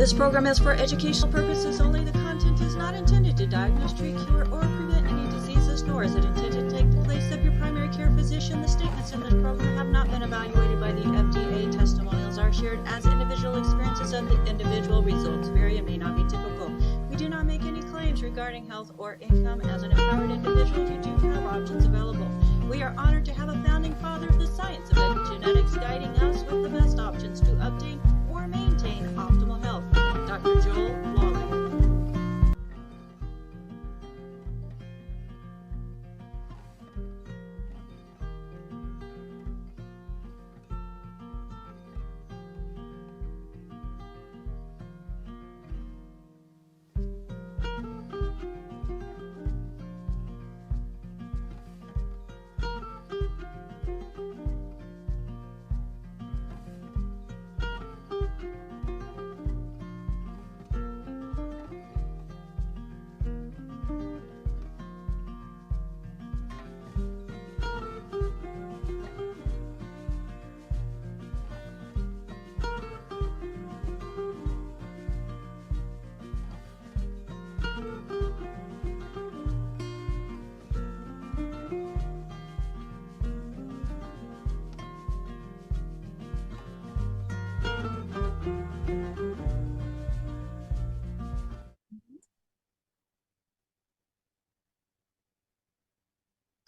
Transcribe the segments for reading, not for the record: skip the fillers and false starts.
This program is for educational purposes only. The content is not intended to diagnose, treat, cure, or prevent any diseases, nor is it intended to take the place of your primary care physician. The statements in this program have not been evaluated by the FDA. Testimonials are shared as individual experiences of the individual. Results vary and may not be typical. We do not make any claims regarding health or income. As an empowered individual, you do have options available. We are honored to have a founding father of the science of epigenetics guiding us with the best options to obtain or maintain optimal health, Dr. Joel Wallach.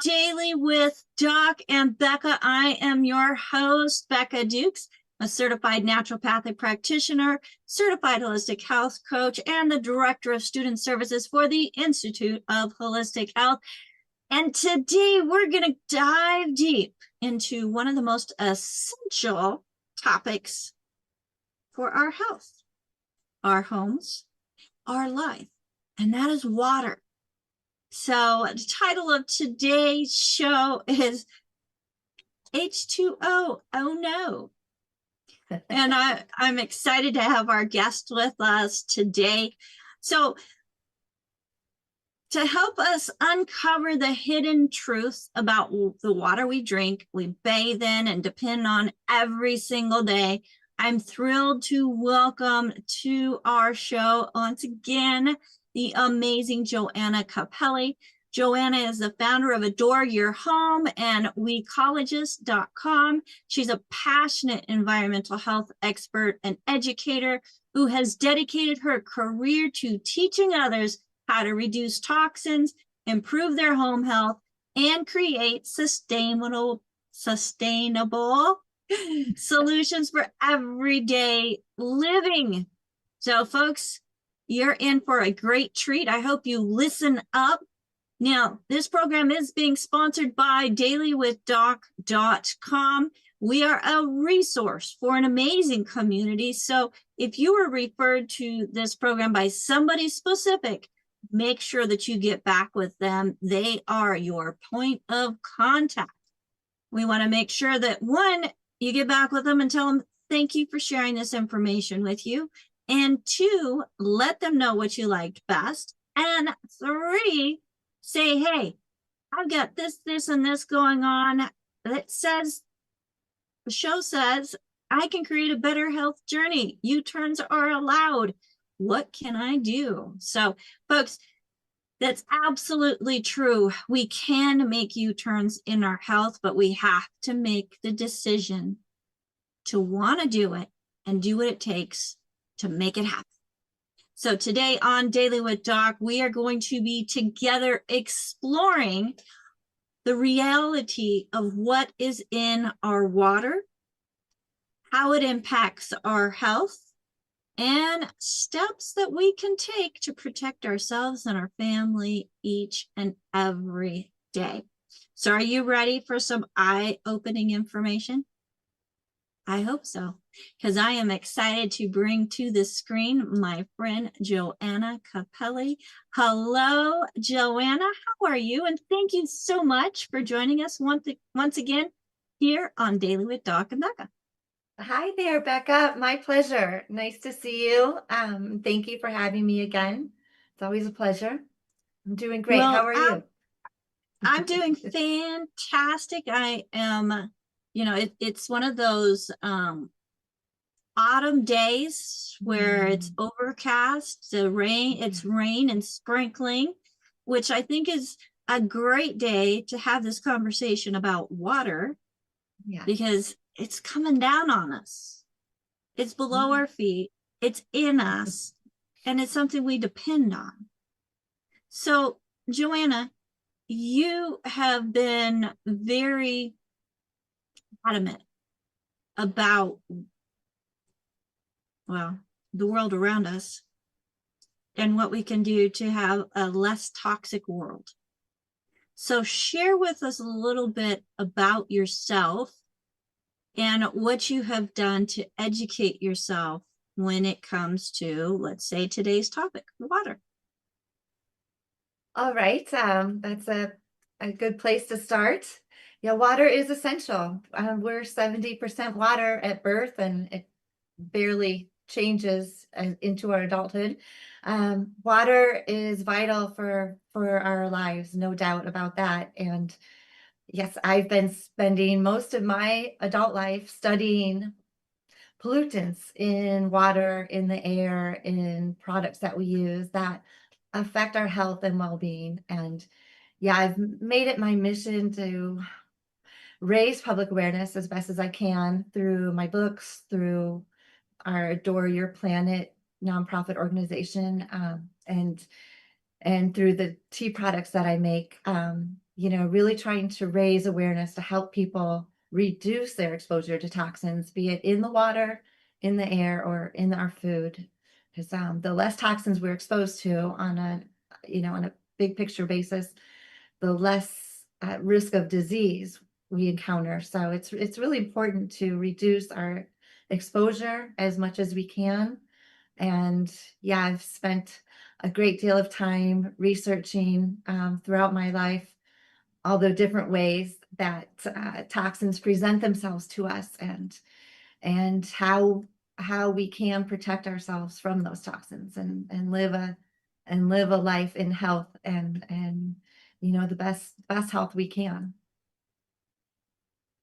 Daily with Doc and Becca. I am your host, Becca Dukes, a certified naturopathic practitioner, certified holistic health coach, and the director of student services for the Institute of Holistic Health. And today we're going to dive deep into one of the most essential topics for our health, our homes, our life, and that is water. So the title of today's show is H2-Oh, oh no. And I'm excited to have our guest with us today. So to help us uncover the hidden truths about the water we drink, we bathe in and depend on every single day, I'm thrilled to welcome to our show once again the amazing Joanna Kappele. Joanna is the founder of Adore Your Home and wecologist.com. She's a passionate environmental health expert and educator who has dedicated her career to teaching others how to reduce toxins, improve their home health, and create sustainable solutions for everyday living. So, folks, you're in for a great treat. I hope you listen up. Now, this program is being sponsored by DailywithDoc.com. We are a resource for an amazing community. So if you were referred to this program by somebody specific, make sure that you get back with them. They are your point of contact. We want to make sure that, one, you get back with them and tell them, thank you for sharing this information with you. And two, let them know what you liked best. And three, say, hey, I've got this, and this going on. That says, the show says, I can create a better health journey. U-turns are allowed. What can I do? So, folks, that's absolutely true. We can make U-turns in our health, but we have to make the decision to want to do it and do what it takes to make it happen. So today on Daily with Doc, we are going to be together exploring the reality of what is in our water, how it impacts our health, and steps that we can take to protect ourselves and our family each and every day. So are you ready for some eye-opening information? I hope so, because I am excited to bring to the screen my friend Joanna Kappele. Hello, Joanna. How are you? And thank you so much for joining us once again here on Daily with Doc and Becca. Hi there, Becca. My pleasure. Nice to see you. Thank you for having me again. It's always a pleasure. I'm doing great. Well, how are you? I'm doing fantastic. I am, it's one of those autumn days where it's overcast, it's rain and sprinkling, which I think is a great day to have this conversation about water because it's coming down on us. It's below our feet, it's in us, and it's something we depend on. So, Joanna, you have been very adamant about, well, the world around us and what we can do to have a less toxic world. So share with us a little bit about yourself and what you have done to educate yourself when it comes to, let's say, today's topic, water. All right. That's a good place to start. Yeah, water is essential. We're 70% water at birth, and it barely changes into our adulthood. Water is vital for our lives, no doubt about that. And yes, I've been spending most of my adult life studying pollutants in water, in the air, in products that we use that affect our health and well-being. And yeah, I've made it my mission to raise public awareness as best as I can through my books, through our Adore Your Planet nonprofit organization, and through the tea products that I make, really trying to raise awareness to help people reduce their exposure to toxins, be it in the water, in the air, or in our food. Because the less toxins we're exposed to on a big picture basis, the less risk of disease we encounter. So it's really important to reduce our exposure as much as we can. And yeah, I've spent a great deal of time researching throughout my life all the different ways that toxins present themselves to us, and how we can protect ourselves from those toxins and live a life in health and the best health we can.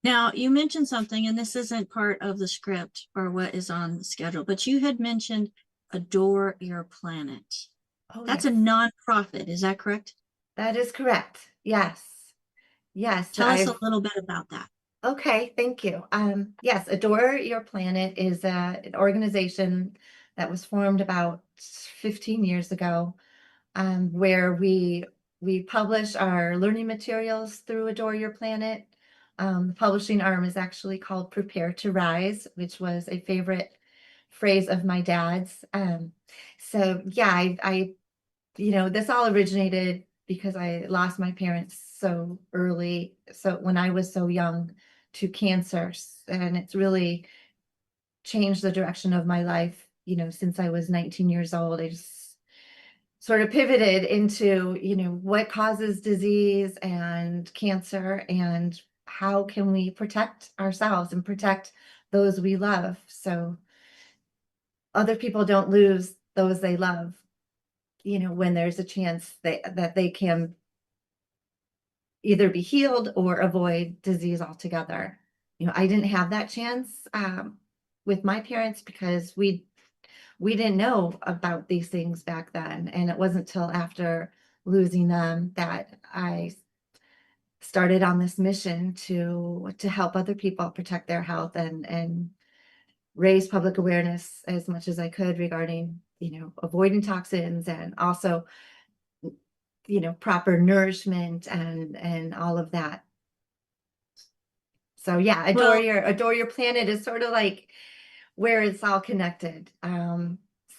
Now, you mentioned something, and this isn't part of the script or what is on the schedule, but you had mentioned Adore Your Planet. Oh, That's yes. a nonprofit, is that correct? That is correct. Yes. Yes. Tell us a little bit about that. Okay, thank you. Yes, Adore Your Planet is an organization that was formed about 15 years ago, where we publish our learning materials through Adore Your Planet. The publishing arm is actually called Prepare to Rise, which was a favorite phrase of my dad's. So yeah, I this all originated because I lost my parents so early, so when I was so young, to cancer, and it's really changed the direction of my life. Since I was 19 years old, I just sort of pivoted into what causes disease and cancer, and how can we protect ourselves and protect those we love, so other people don't lose those they love, when there's a chance that they can either be healed or avoid disease altogether. I didn't have that chance with my parents because we didn't know about these things back then. And it wasn't till after losing them that I started on this mission to help other people protect their health and raise public awareness as much as I could regarding, avoiding toxins, and also proper nourishment and all of that. So yeah, Adore Your Planet is sort of like where it's all connected.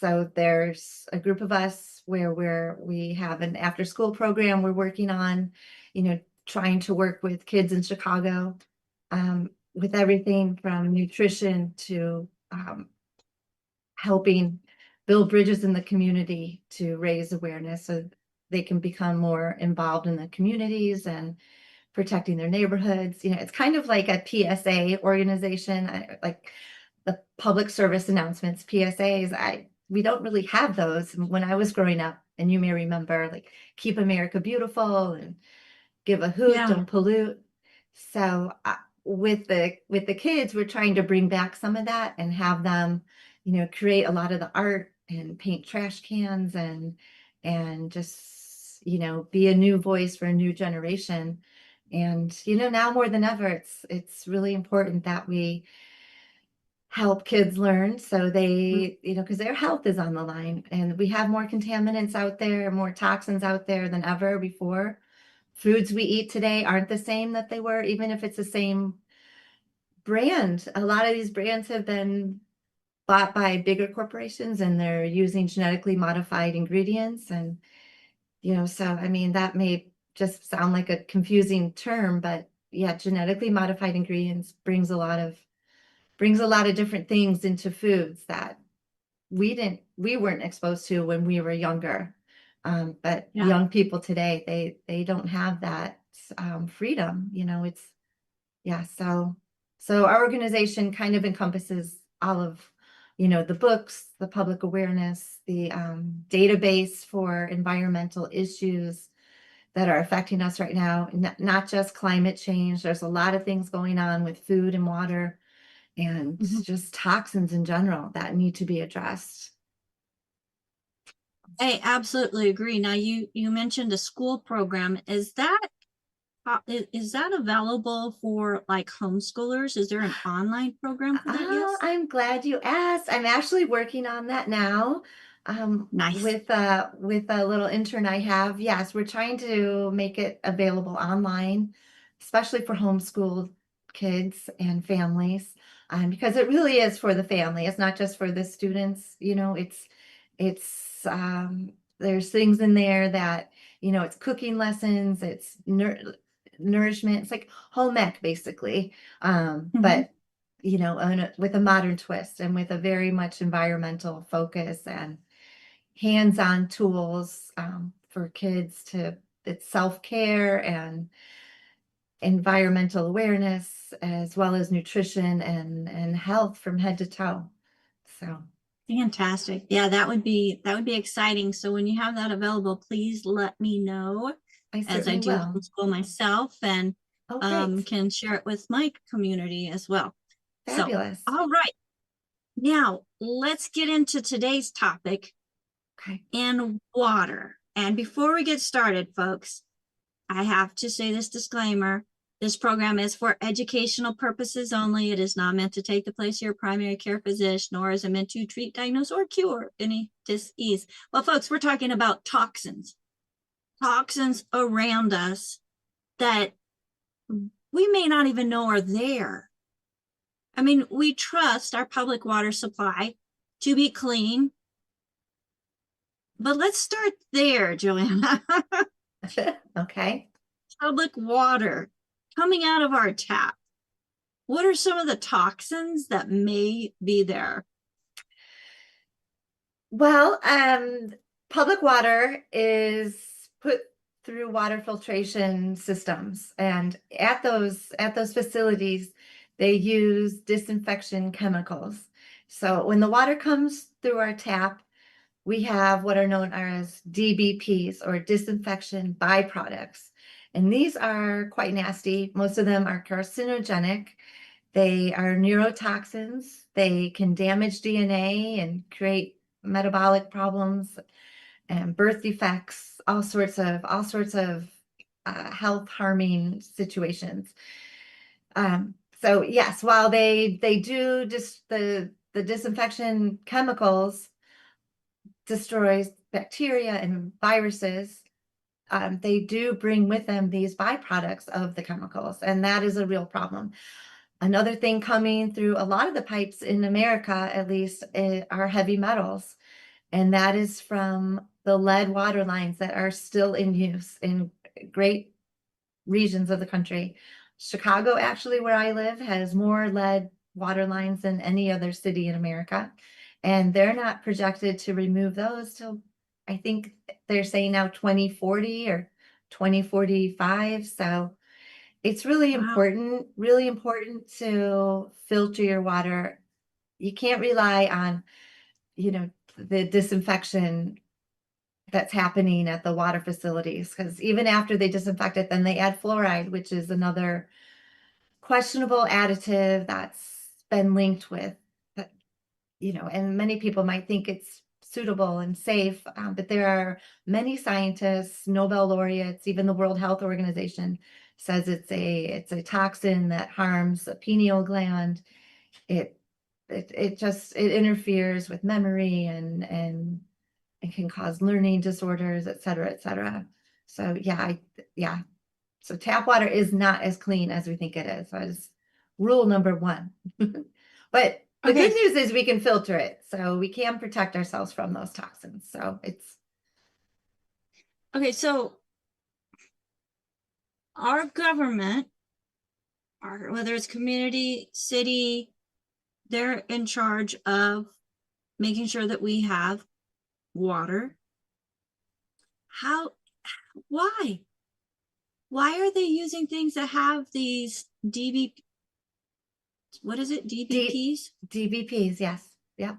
So there's a group of us where we have an after school program we're working on, trying to work with kids in Chicago, with everything from nutrition to helping build bridges in the community to raise awareness so they can become more involved in the communities and protecting their neighborhoods. It's kind of like a PSA organization, like the public service announcements, PSAs. We don't really have those when I was growing up, and you may remember, like, Keep America Beautiful and Give a Hoot, Don't Pollute. So with the kids, we're trying to bring back some of that and have them, create a lot of the art and paint trash cans and just, be a new voice for a new generation. And, now more than ever, it's really important that we help kids learn so they, because their health is on the line, and we have more contaminants out there, more toxins out there than ever before. Foods we eat today aren't the same that they were, even if it's the same brand. A lot of these brands have been bought by bigger corporations, and they're using genetically modified ingredients. And, so, I mean, that may just sound like a confusing term, but yeah, genetically modified ingredients brings a lot of different things into foods that we weren't exposed to when we were younger. But Yeah. young people today, they don't have that freedom. So our organization kind of encompasses all of, the books, the public awareness, the database for environmental issues that are affecting us right now, not just climate change. There's a lot of things going on with food and water and just toxins in general that need to be addressed. I absolutely agree. Now, you mentioned a school program. Is that available for like homeschoolers? Is there an online program for that? Yes. I'm glad you asked. I'm actually working on that now. Nice. With a little intern I have. Yes, we're trying to make it available online, especially for homeschool kids and families, because it really is for the family. It's not just for the students. It's there's things in there that, it's cooking lessons, it's nourishment. It's like home ec basically. But with a modern twist and with a very much environmental focus and hands-on tools for kids it's self-care and environmental awareness, as well as nutrition and health from head to toe. So Fantastic. Yeah, that would be exciting. So when you have that available, please let me know, I as I certainly do will. homeschool myself, and Great. can share it with my community as well. Fabulous. So, all right. Now, let's get into today's topic. Okay. And water. And before we get started, folks, I have to say this disclaimer. This program is for educational purposes only. It is not meant to take the place of your primary care physician, nor is it meant to treat, diagnose, or cure any disease. Well, folks, we're talking about toxins around us that we may not even know are there. I mean, we trust our public water supply to be clean. But let's start there, Joanna. Okay. Public water coming out of our tap. What are some of the toxins that may be there? Well, public water is put through water filtration systems, and at those facilities, they use disinfection chemicals. So when the water comes through our tap, we have what are known as DBPs, or disinfection byproducts. And these are quite nasty. Most of them are carcinogenic. They are neurotoxins. They can damage DNA and create metabolic problems and birth defects, all sorts of health harming situations. So yes, while they do just the disinfection chemicals destroys bacteria and viruses, they do bring with them these byproducts of the chemicals, and that is a real problem. Another thing coming through a lot of the pipes in America, at least, are heavy metals, and that is from the lead water lines that are still in use in great regions of the country. Chicago, actually, where I live, has more lead water lines than any other city in America. And they're not projected to remove those till, I think they're saying now 2040 or 2045. So it's really important to filter your water. You can't rely on, the disinfection that's happening at the water facilities, because even after they disinfect it, then they add fluoride, which is another questionable additive that's been linked with, and many people might think it's suitable and safe, but there are many scientists, Nobel laureates, even the World Health Organization says it's a toxin that harms the pineal gland. It interferes with memory and it can cause learning disorders, et cetera, et cetera. So yeah. So tap water is not as clean as we think it is. That is rule number one. But the Okay. good news is we can filter it. So we can protect ourselves from those toxins. So Okay, so our government, whether it's community, city, they're in charge of making sure that we have water. Why? Why are they using things that have these what is it? DBPs? DBPs, yes. Yeah.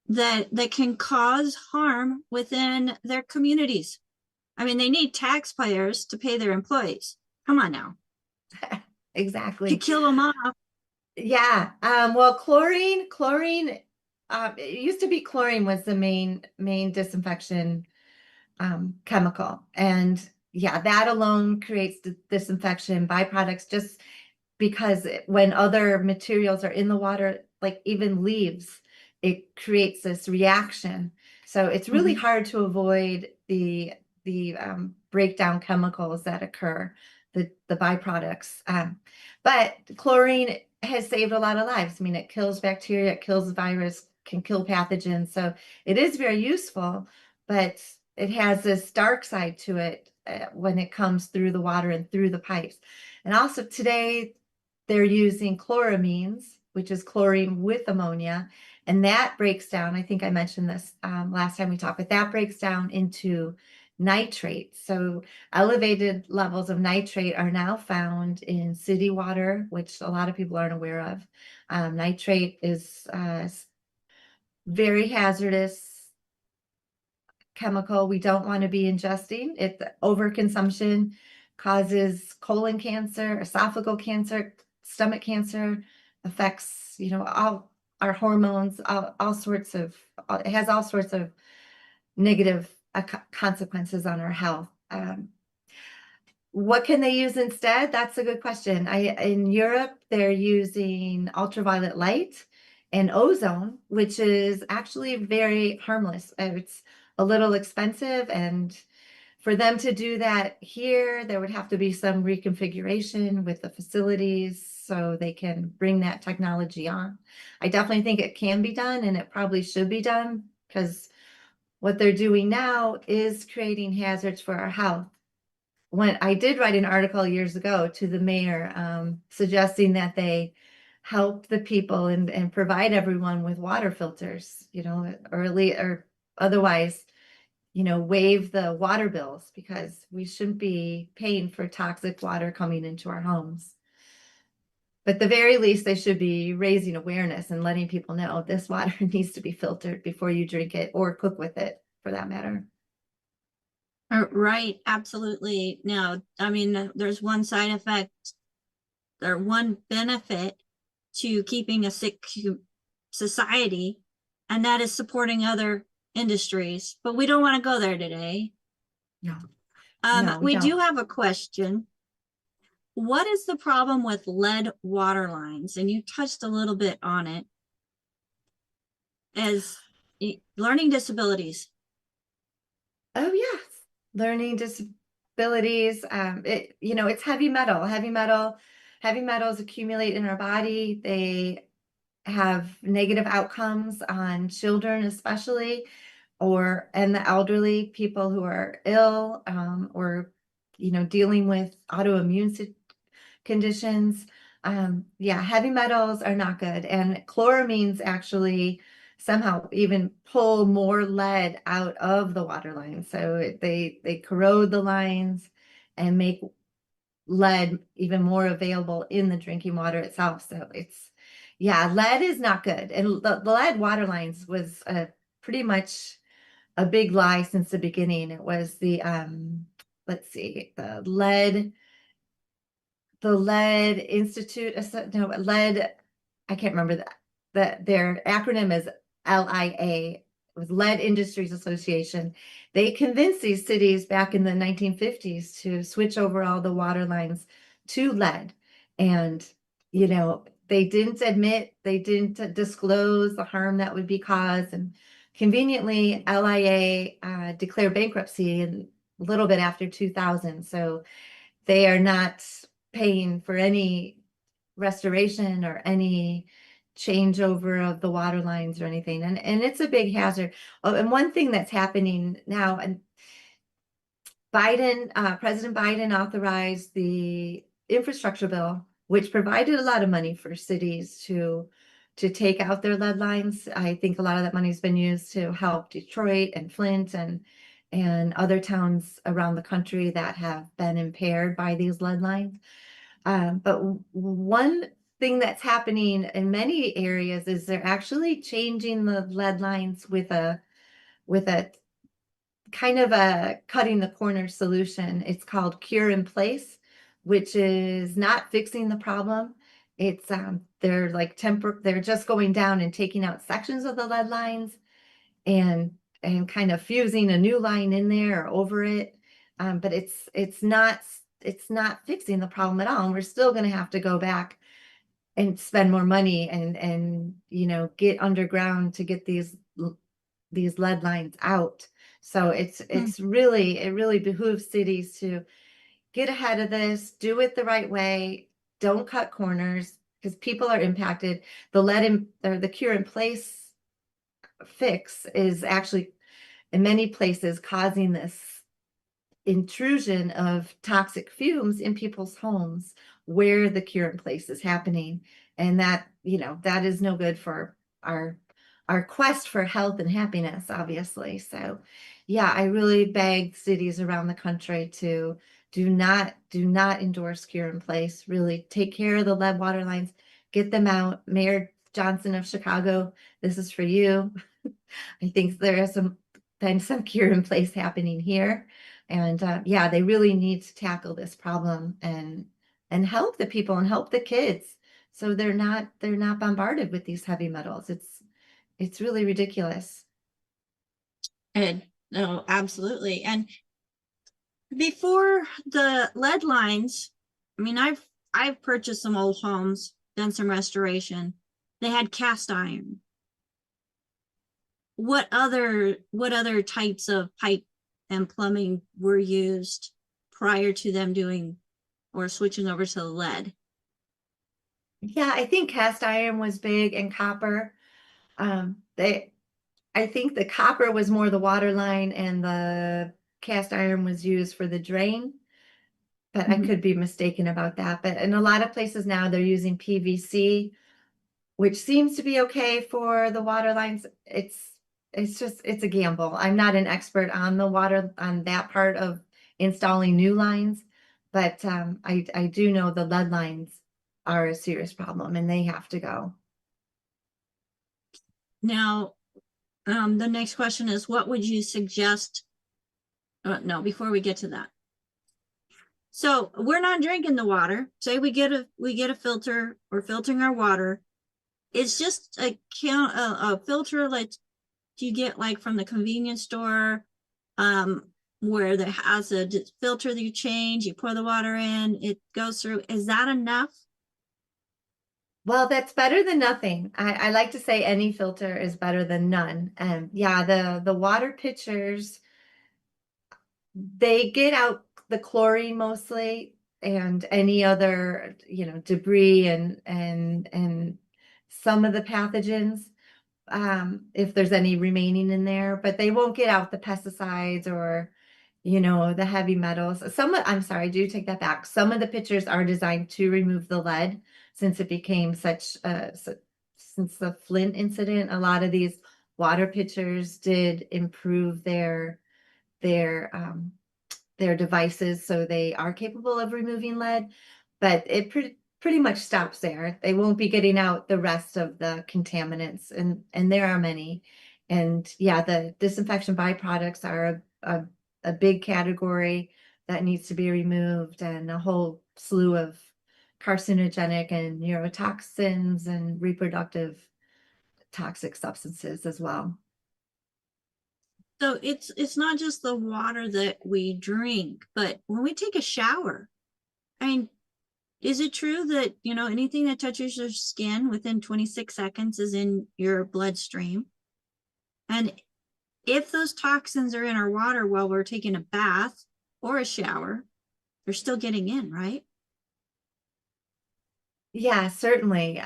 That can cause harm within their communities. I mean, they need taxpayers to pay their employees. Come on now. Exactly. To kill them off. Yeah. Well, chlorine, it used to be chlorine was the main disinfection chemical. And yeah, that alone creates disinfection byproducts just because when other materials are in the water, like even leaves, it creates this reaction. So it's really hard to avoid the breakdown chemicals that occur, the byproducts. But chlorine has saved a lot of lives. I mean, it kills bacteria, it kills virus, can kill pathogens. So it is very useful, but it has this dark side to it when it comes through the water and through the pipes. And also today, they're using chloramines, which is chlorine with ammonia, and that breaks down. I think I mentioned this last time we talked, but that breaks down into nitrate. So elevated levels of nitrate are now found in city water, which a lot of people aren't aware of. Nitrate is very hazardous chemical we don't want to be ingesting. It overconsumption causes colon cancer, esophageal cancer, stomach cancer, affects all our hormones, all sorts of. It has all sorts of negative consequences on our health. What can they use instead? That's a good question. In Europe, they're using ultraviolet light and ozone, which is actually very harmless. It's a little expensive, and for them to do that here, there would have to be some reconfiguration with the facilities so they can bring that technology on. I definitely think it can be done, and it probably should be done, because what they're doing now is creating hazards for our health. When I did write an article years ago to the mayor, suggesting that they help the people and provide everyone with water filters, or otherwise, waive the water bills, because we shouldn't be paying for toxic water coming into our homes. But at the very least, they should be raising awareness and letting people know this water needs to be filtered before you drink it or cook with it, for that matter. Right, absolutely. Now, I mean, there's one side effect or one benefit to keeping a sick society, and that is supporting other industries. But we don't want to go there today. No. We do have a question. What is the problem with lead water lines? And you touched a little bit on it, as learning disabilities. Oh, yes. Learning disabilities. It's heavy metal. Heavy metals accumulate in our body. They have negative outcomes on children, especially, and the elderly, people who are ill, or dealing with autoimmune conditions. Heavy metals are not good, and chloramines actually somehow even pull more lead out of the water line. So they corrode the lines and make lead even more available in the drinking water itself. So lead is not good. And the lead water lines was pretty much a big lie since the beginning. It was the lead the Lead Institute, no, Lead, I can't remember that their acronym is LIA, it was Lead Industries Association. They convinced these cities back in the 1950s to switch over all the water lines to lead. And, you know, they didn't admit, they didn't disclose the harm that would be caused. And conveniently, LIA declared bankruptcy a little bit after 2000. So they are not paying for any restoration or any changeover of the water lines or anything. And it's a big hazard. Oh, and one thing that's happening now, and President Biden authorized the infrastructure bill, which provided a lot of money for cities to take out their lead lines. I think a lot of that money has been used to help Detroit and Flint and other towns around the country that have been impaired by these lead lines. But one thing that's happening in many areas is they're actually changing the lead lines with a kind of a cutting the corner solution. It's called cure in place, which is not fixing the problem. It's they're like they're just going down and taking out sections of the lead lines and kind of fusing a new line in there or over it. But it's not fixing the problem at all. And we're still going to have to go back and spend more money and you know, get underground to get these lead lines out. So it really behooves cities to get ahead of this, do it the right way, don't cut corners because people are impacted. The cure in place fix is actually in many places causing this intrusion of toxic fumes in people's homes where the cure in place is happening. And that, you know, that is no good for our quest for health and happiness, obviously. So yeah, I really beg cities around the country to do not endorse cure in place. Really take care of the lead water lines, get them out. Mayor Johnson of Chicago, this is for you. I think there is been some cure in place happening here. And yeah, they really need to tackle this problem and help the people and help the kids so they're not bombarded with these heavy metals. It's really ridiculous. And no, absolutely. And before the lead lines, I mean, I've purchased some old homes, done some restoration. They had cast iron. What other types of pipe and plumbing were used prior to them doing or switching over to lead? Yeah, I think cast iron was big and copper. I think the copper was more the water line and the cast iron was used for the drain, but I could be mistaken about that. But in a lot of places now they're using PVC, which seems to be okay for the water lines. It's a gamble. I'm not an expert on that part of installing new lines, but I do know the lead lines are a serious problem and they have to go. Now, the next question is, what would you suggest? No, before we get to that. So we're not drinking the water. Say we get a filter, we're filtering our water. It's just a filter like you get like from the convenience store, where there has a filter that you change, you pour the water in, it goes through. Is that enough? Well, that's better than nothing. I like to say any filter is better than none. And yeah, the water pitchers, they get out the chlorine mostly and any other, you know, debris and some of the pathogens, if there's any remaining in there, but they won't get out the pesticides or, you know, the heavy metals. I'm sorry, I do take that back. Some of the pitchers are designed to remove the lead since it became since the Flint incident. A lot of these water pitchers did improve their devices so they are capable of removing lead, but it pretty much stops there. They won't be getting out the rest of the contaminants, and there are many. And yeah, the disinfection byproducts are a big category that needs to be removed, and a whole slew of carcinogenic and neurotoxins and reproductive toxic substances as well. So it's not just the water that we drink, but when we take a shower, I mean, is it true that, anything that touches your skin within 26 seconds is in your bloodstream? And if those toxins are in our water while we're taking a bath or a shower, they're still getting in, right? Yeah, certainly.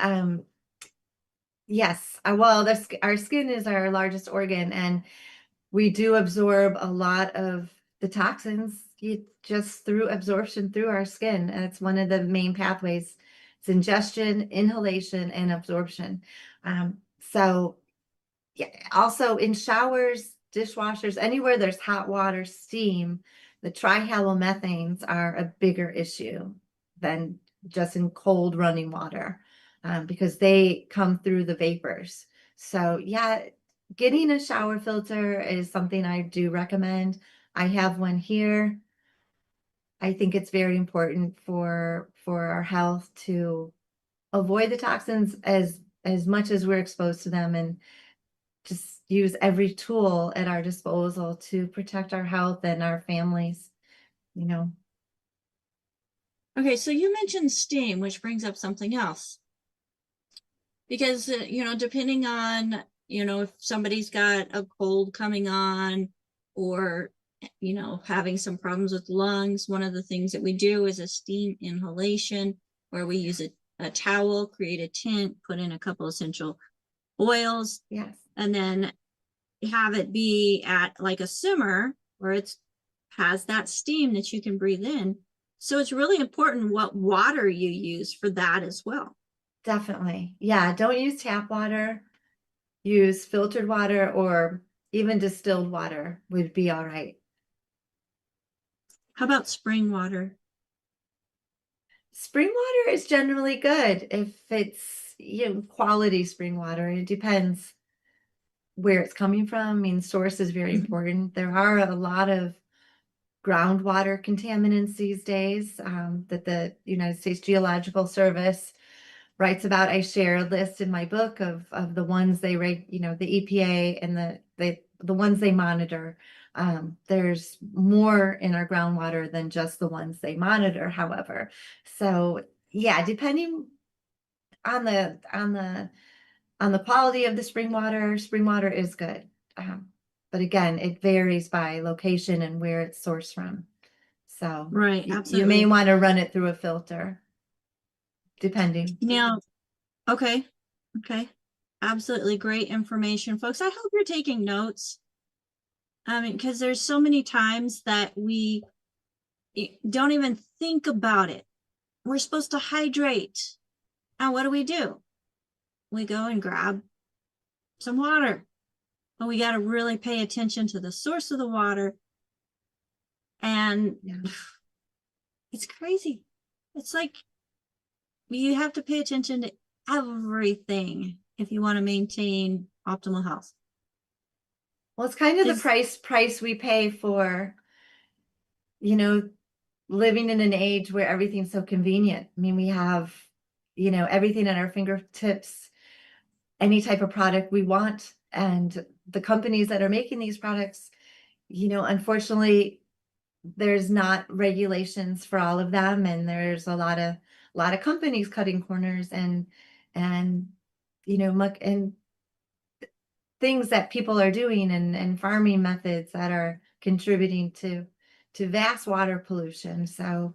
Yes. Well, our skin is our largest organ, and we do absorb a lot of the toxins just through absorption through our skin. And it's one of the main pathways. It's ingestion, inhalation, and absorption. So yeah, also in showers, dishwashers, anywhere there's hot water, steam, the trihalomethanes are a bigger issue than just in cold running water, because they come through the vapors. So yeah, getting a shower filter is something I do recommend. I have one here. I think it's very important for our health to avoid the toxins as much as we're exposed to them, and just use every tool at our disposal to protect our health and our families, you know. Okay, so you mentioned steam, which brings up something else. Because, depending on, if somebody's got a cold coming on or, having some problems with lungs, one of the things that we do is a steam inhalation where we use a towel, create a tent, put in a couple essential oils, Yes, and then have it be at like a simmer where it's has that steam that you can breathe in. So it's really important what water you use for that as well. definitely. Yeah, don't use tap water. Use filtered water, or even distilled water would be all right. How about spring water? Spring water is generally good if it's, quality spring water. It depends where it's coming from. I mean, source is very important. There are a lot of groundwater contaminants these days, that the United States Geological Service writes about. I share a list in my book of the ones they rate, the EPA and the ones they monitor. There's more in our groundwater than just the ones they monitor, however. So yeah, depending on the quality of the spring water is good. But again, it varies by location and where it's sourced from. So Right, you may absolutely. want to run it through a filter, depending. Now, okay, absolutely great information, folks. I hope you're taking notes. I mean, because there's so many times that we don't even think about it. We're supposed to hydrate. And what do? We go and grab some water. But we got to really pay attention to the source of the water. And Yeah. it's crazy. It's like you have to pay attention to everything if you want to maintain optimal health. Well, it's kind of the price we pay for, living in an age where everything's so convenient. I mean, we have, everything at our fingertips, any type of product we want. And the companies that are making these products, unfortunately, there's not regulations for all of them. And there's a lot of companies cutting corners and, and things that people are doing, and farming methods that are contributing to vast water pollution. So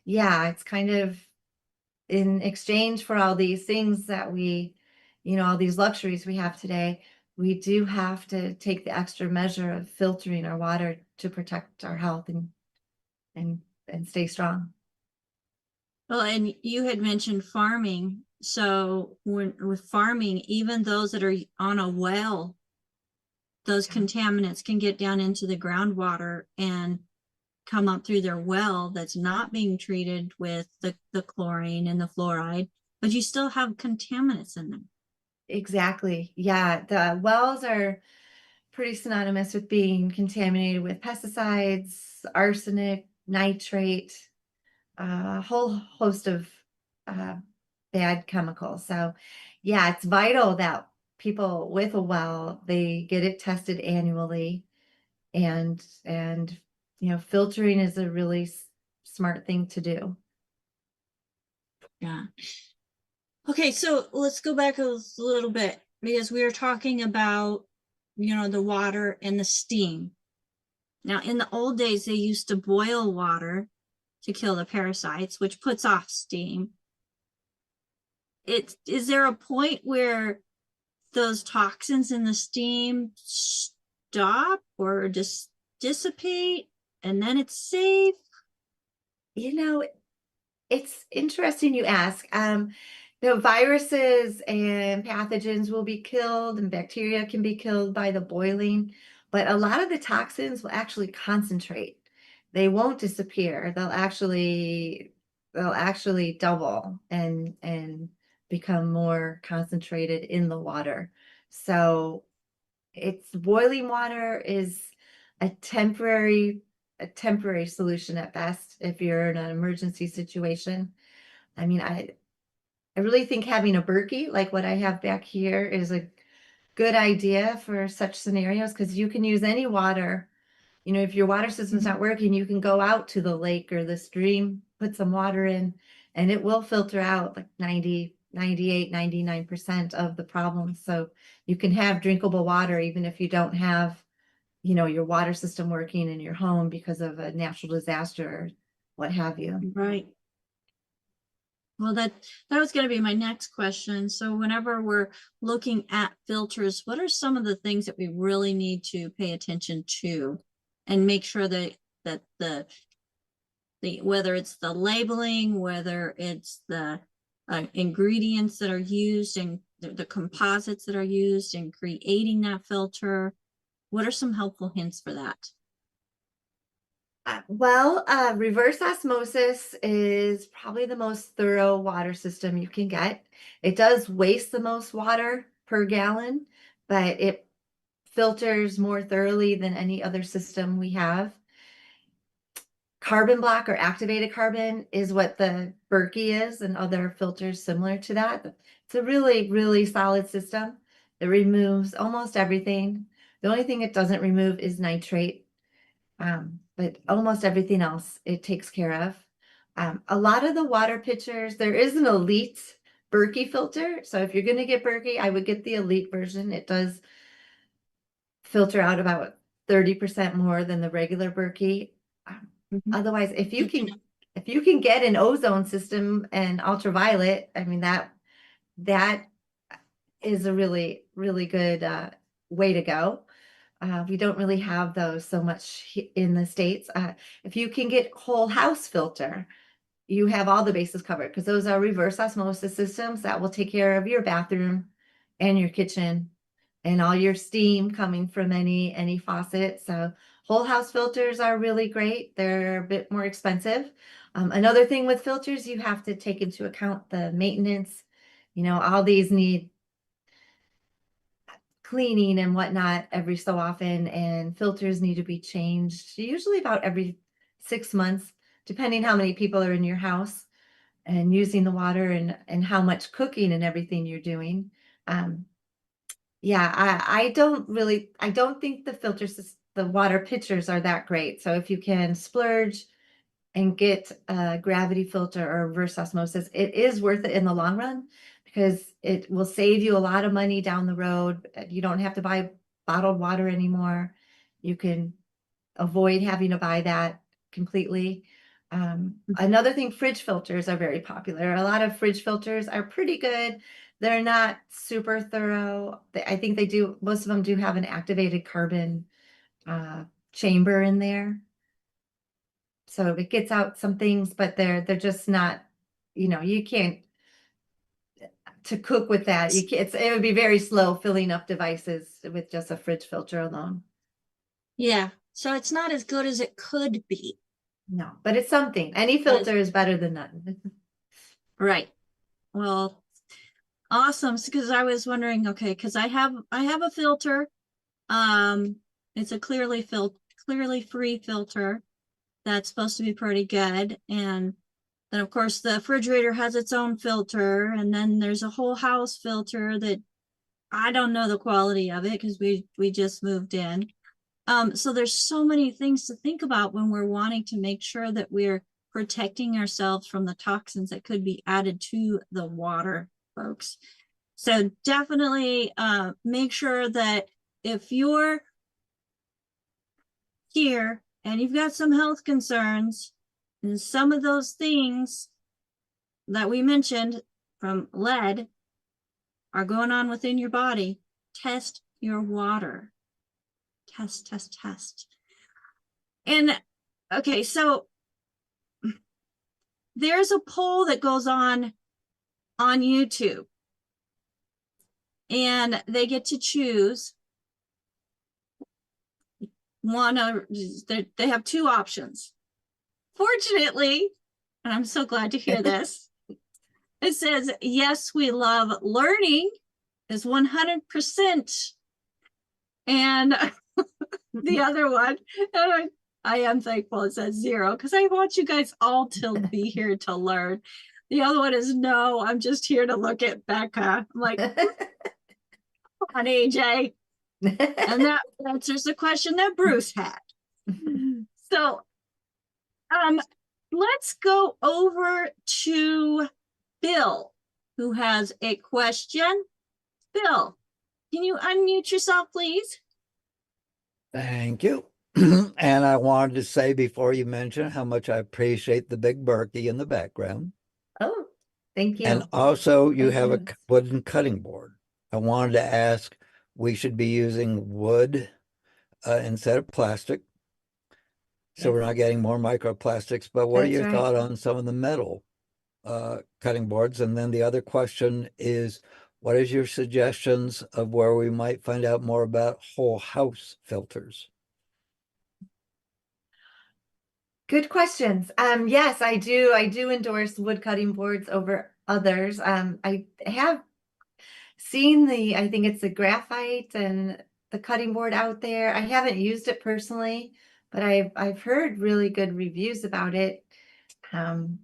yeah, it's kind of in exchange for all these things that we, all these luxuries we have today, we do have to take the extra measure of filtering our water to protect our health and stay strong. Well, and you had mentioned farming. So with farming, even those that are on a well, those contaminants can get down into the groundwater and come up through their well that's not being treated with the chlorine and the fluoride, but you still have contaminants in them. Exactly. Yeah. The wells are pretty synonymous with being contaminated with pesticides, arsenic, nitrate, a whole host of bad chemicals. So yeah, it's vital that people with a well, they get it tested annually, and filtering is a really smart thing to do. Yeah. Okay, so let's go back a little bit, because we were talking about, the water and the steam. Now, in the old days, they used to boil water to kill the parasites, which puts off steam. Is there a point where those toxins in the steam stop or just dissipate and then it's safe? It's interesting you ask. Viruses and pathogens will be killed, and bacteria can be killed by the boiling, but a lot of the toxins will actually concentrate. They won't disappear. They'll actually double and become more concentrated in the water. So it's boiling water is a temporary solution at best if you're in an emergency situation. I mean, I really think having a Berkey like what I have back here is a good idea for such scenarios, because you can use any water. If your water system's not working, you can go out to the lake or the stream, put some water in, and it will filter out like 90, 98, 99% of the problems. So you can have drinkable water even if you don't have, your water system working in your home because of a natural disaster or what have you. Right. Well, that was going to be my next question. So whenever we're looking at filters, what are some of the things that we really need to pay attention to and make sure that the whether it's the labeling, whether it's the ingredients that are used and the composites that are used in creating that filter, what are some helpful hints for that? Reverse osmosis is probably the most thorough water system you can get. It does waste the most water per gallon, but it filters more thoroughly than any other system we have. Carbon block or activated carbon is what the Berkey is, and other filters similar to that. It's a really, really solid system. It removes almost everything. The only thing it doesn't remove is nitrate. But almost everything else it takes care of. A lot of the water pitchers, there is an elite Berkey filter. So if you're going to get Berkey, I would get the elite version. It does filter out about 30% more than the regular Berkey. Otherwise, if you can get an ozone system and ultraviolet, I mean, that is a really, really good way to go. We don't really have those so much in the States. If you can get whole house filter, you have all the bases covered, because those are reverse osmosis systems that will take care of your bathroom and your kitchen and all your steam coming from any faucet. So whole house filters are really great. They're a bit more expensive. Another thing with filters, you have to take into account the maintenance. All these need cleaning and whatnot every so often, and filters need to be changed usually about every 6 months, depending how many people are in your house and using the water, and how much cooking and everything you're doing. I don't think the water pitchers are that great. So if you can splurge and get a gravity filter or reverse osmosis, it is worth it in the long run, because it will save you a lot of money down the road. You don't have to buy bottled water anymore. You can avoid having to buy that completely. Another thing, fridge filters are very popular. A lot of fridge filters are pretty good. They're not super thorough. I think most of them do have an activated carbon chamber in there. So it gets out some things, but they're just not, you can't, to cook with that. It would be very slow filling up devices with just a fridge filter alone. Yeah. So it's not as good as it could be. No, but it's something. Any filter is better than none. Right. Well, awesome. Because I was wondering, okay, because I have a filter. It's a clearly free filter that's supposed to be pretty good. And Then of course the refrigerator has its own filter, and then there's a whole house filter that I don't know the quality of it because we just moved in. So there's so many things to think about when we're wanting to make sure that we're protecting ourselves from the toxins that could be added to the water, folks. So definitely make sure that if you're here and you've got some health concerns, and some of those things that we mentioned from lead are going on within your body, test your water. Test. And okay, so there's a poll that goes on YouTube, and they get to choose one, they have two options. Fortunately, and I'm so glad to hear this, it says, yes, we love learning is 100%. And the other one, and I am thankful it says 0, because I want you guys all to be here to learn. The other one is no, I'm just here to look at Becca. I'm like, come on, AJ. And that answers the question that Bruce had. So let's go over to Bill, who has a question. Bill, can you unmute yourself, please? Thank you. And I wanted to say before you mention how much I appreciate the big Berkey in the background. Oh, thank you. And also you Thank have you. a wooden cutting board. I wanted to ask, we should be using wood instead of plastic, so we're not getting more microplastics. But what are That's your right. thoughts on some of the metal cutting boards? And then the other question is, what is your suggestions of where we might find out more about whole house filters? Good questions. Yes, I do. I do endorse wood cutting boards over others. I have seen I think it's the graphite and the cutting board out there. I haven't used it personally, but I've heard really good reviews about it.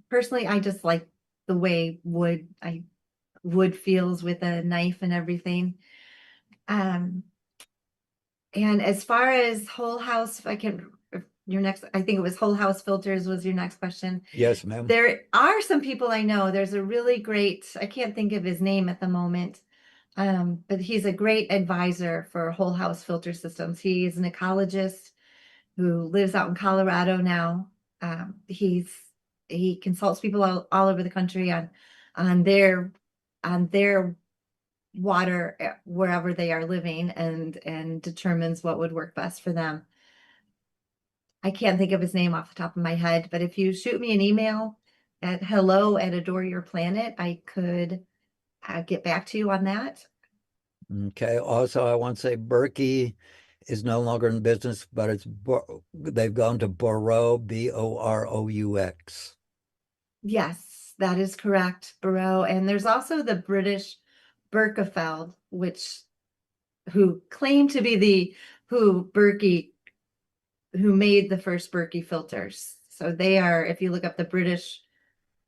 Personally, I just like the way wood feels with a knife and everything. And as far as whole house, if I think it was whole house filters was your next question. Yes, ma'am. There are some people I know. There's a really great, I can't think of his name at the moment, but he's a great advisor for whole house filter systems. He's an ecologist who lives out in Colorado now. He consults people all over the country on their water wherever they are living, and determines what would work best for them. I can't think of his name off the top of my head, but if you shoot me an email at hello@adoreyourplanet, I could get back to you on that. Okay. Also, I want to say Berkey is no longer in business, but they've gone to Boraux, Boraux. Yes, that is correct, Burrow. And there's also the British Birkefeld, who claim to be who made the first Berkey filters. So they are, if you look up the British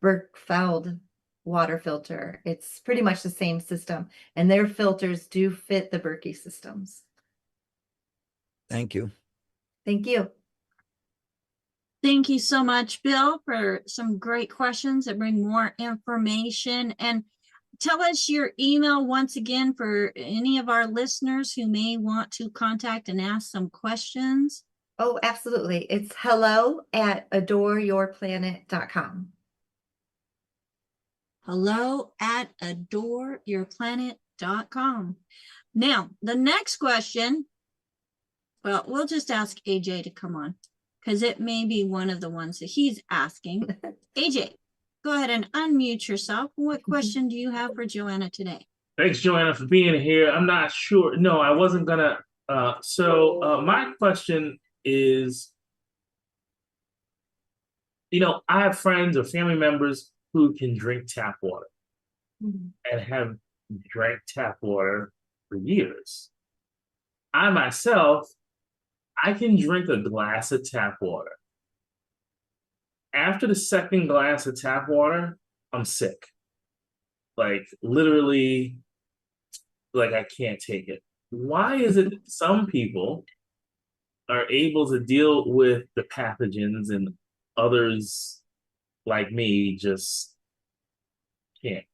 Birkefeld water filter, it's pretty much the same system, and their filters do fit the Berkey systems. Thank you. Thank you. Thank you so much, Bill, for some great questions that bring more information. And tell us your email once again for any of our listeners who may want to contact and ask some questions. Oh, absolutely. It's hello@adoreyourplanet.com. hello@adoreyourplanet.com. Now, the next question, well, we'll just ask AJ to come on, because it may be one of the ones that he's asking. AJ, go ahead and unmute yourself. What question do you have for Joanna today? Thanks, Joanna, for being here. I'm not sure. No, I wasn't gonna. My question is, I have friends or family members who can drink tap water and have drank tap water for years. I myself, I can drink a glass of tap water. After the second glass of tap water, I'm sick. Like literally, like I can't take it. Why is it that some people are able to deal with the pathogens and others like me just can't?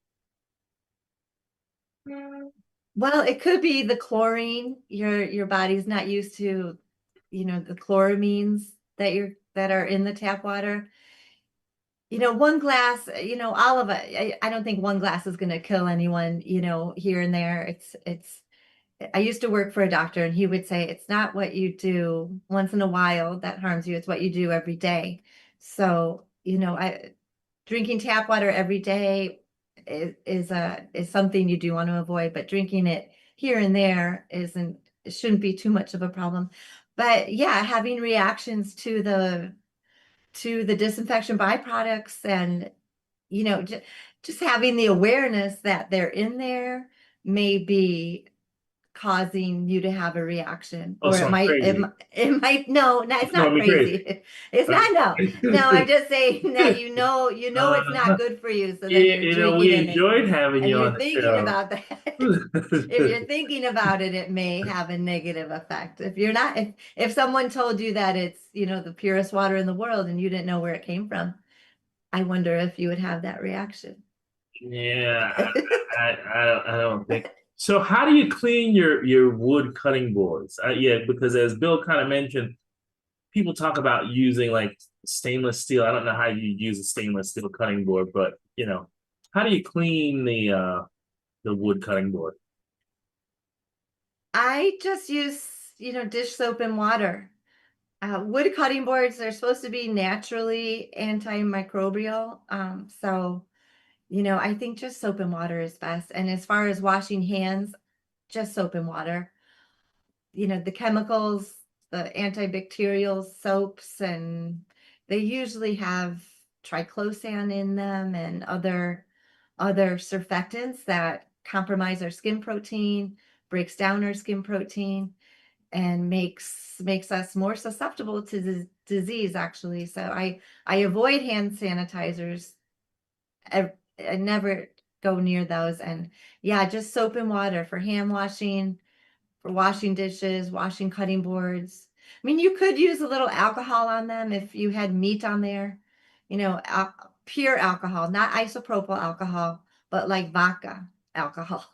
Well, it could be the chlorine. Your body's not used to, the chloramines that are in the tap water. One glass, all of it. I don't think one glass is going to kill anyone, here and there. I used to work for a doctor, and he would say, it's not what you do once in a while that harms you. It's what you do every day. So, drinking tap water every day is something you do want to avoid, but drinking it here and there it shouldn't be too much of a problem. But yeah, having reactions to the disinfection byproducts, and just having the awareness that they're in there may be causing you to have a reaction, Oh, or so I'm crazy. it might no, it's No, not me crazy. It's not, no, I'm just saying that it's not good for you, so then Yeah, you're drinking we it, enjoyed having and you you're on the thinking show. about that. If you're thinking about it, it may have a negative effect. If you're not, if someone told you that it's the purest water in the world and you didn't know where it came from, I wonder if you would have that reaction. Yeah, I don't think so. How do you clean your wood cutting boards? Yeah, because as Bill kind of mentioned, people talk about using like stainless steel. I don't know how you use a stainless steel cutting board, but how do you clean the wood cutting board? I just use dish soap and water. Wood cutting boards are supposed to be naturally antimicrobial. So, I think just soap and water is best. And as far as washing hands, just soap and water. The chemicals, the antibacterial soaps, and they usually have triclosan in them and other surfactants that compromise our skin protein, breaks down our skin protein, and makes us more susceptible to disease, actually. So I avoid hand sanitizers. I never go near those. And yeah, just soap and water for hand washing, for washing dishes, washing cutting boards. I mean, you could use a little alcohol on them if you had meat on there, pure alcohol, not isopropyl alcohol, but like vodka alcohol